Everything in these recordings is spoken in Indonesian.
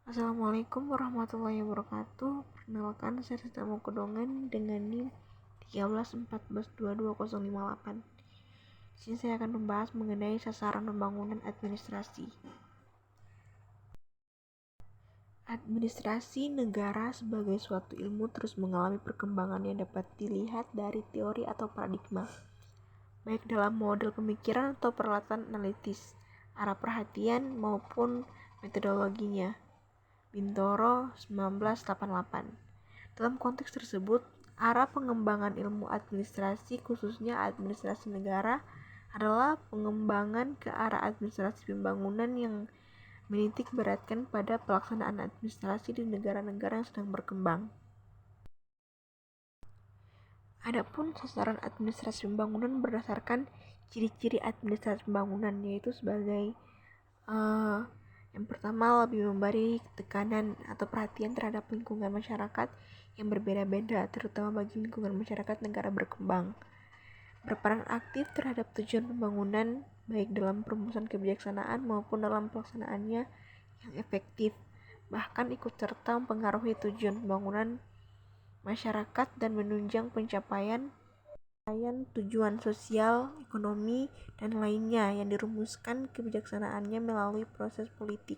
Assalamualaikum warahmatullahi wabarakatuh. Perkenalkan, saya sedang mau kedongan dengan NIM 13142258. Di sini saya akan membahas mengenai sasaran pembangunan administrasi. Administrasi negara sebagai suatu ilmu terus mengalami perkembangan yang dapat dilihat dari teori atau paradigma, baik dalam model pemikiran atau peralatan analitis, arah perhatian maupun metodologinya. Bintoro 1988. Dalam konteks tersebut, arah pengembangan ilmu administrasi khususnya administrasi negara adalah pengembangan ke arah administrasi pembangunan yang menitik beratkan pada pelaksanaan administrasi di negara-negara yang sedang berkembang. Adapun sasaran administrasi pembangunan berdasarkan ciri-ciri administrasi pembangunan, yaitu sebagai yang pertama, lebih memberi tekanan atau perhatian terhadap lingkungan masyarakat yang berbeda-beda, terutama bagi lingkungan masyarakat negara berkembang. Berperan aktif terhadap tujuan pembangunan, baik dalam perumusan kebijaksanaan maupun dalam pelaksanaannya yang efektif. Bahkan ikut serta mempengaruhi tujuan pembangunan masyarakat dan menunjang pencapaian tujuan sosial, ekonomi, dan lainnya yang dirumuskan kebijaksanaannya melalui proses politik.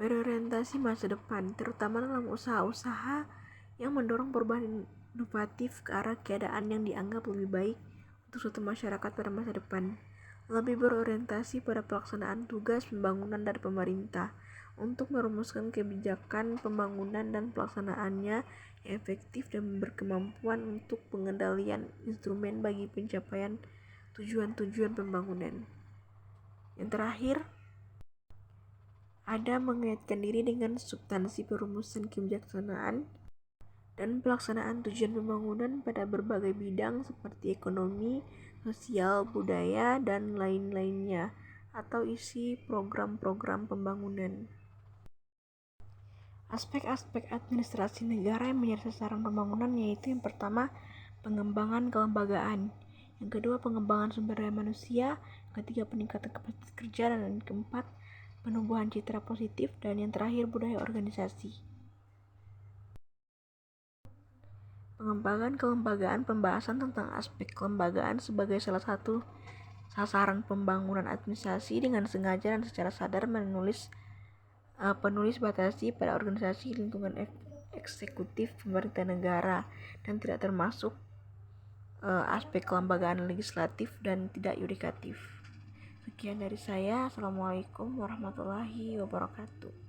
Berorientasi masa depan, terutama dalam usaha-usaha yang mendorong perubahan inovatif ke arah keadaan yang dianggap lebih baik untuk suatu masyarakat pada masa depan. Lebih berorientasi pada pelaksanaan tugas pembangunan dari pemerintah untuk merumuskan kebijakan pembangunan dan pelaksanaannya yang efektif dan berkemampuan untuk pengendalian instrumen bagi pencapaian tujuan-tujuan pembangunan. Yang terakhir, ada mengaitkan diri dengan substansi perumusan kebijaksanaan dan pelaksanaan tujuan pembangunan pada berbagai bidang seperti ekonomi, sosial, budaya, dan lain-lainnya, atau isi program-program pembangunan. Aspek-aspek administrasi negara yang menjadi sasaran pembangunan yaitu yang pertama, pengembangan kelembagaan, yang kedua, pengembangan sumber daya manusia, yang ketiga, peningkatan kapasitas kerja, dan yang keempat, penumbuhan citra positif, dan yang terakhir, budaya organisasi. Pengembangan kelembagaan, pembahasan tentang aspek kelembagaan sebagai salah satu sasaran pembangunan administrasi dengan sengaja dan secara sadar penulis batasi pada organisasi lingkungan eksekutif pemerintah negara dan tidak termasuk aspek kelembagaan legislatif dan tidak yudikatif. Sekian dari saya. Assalamualaikum warahmatullahi wabarakatuh.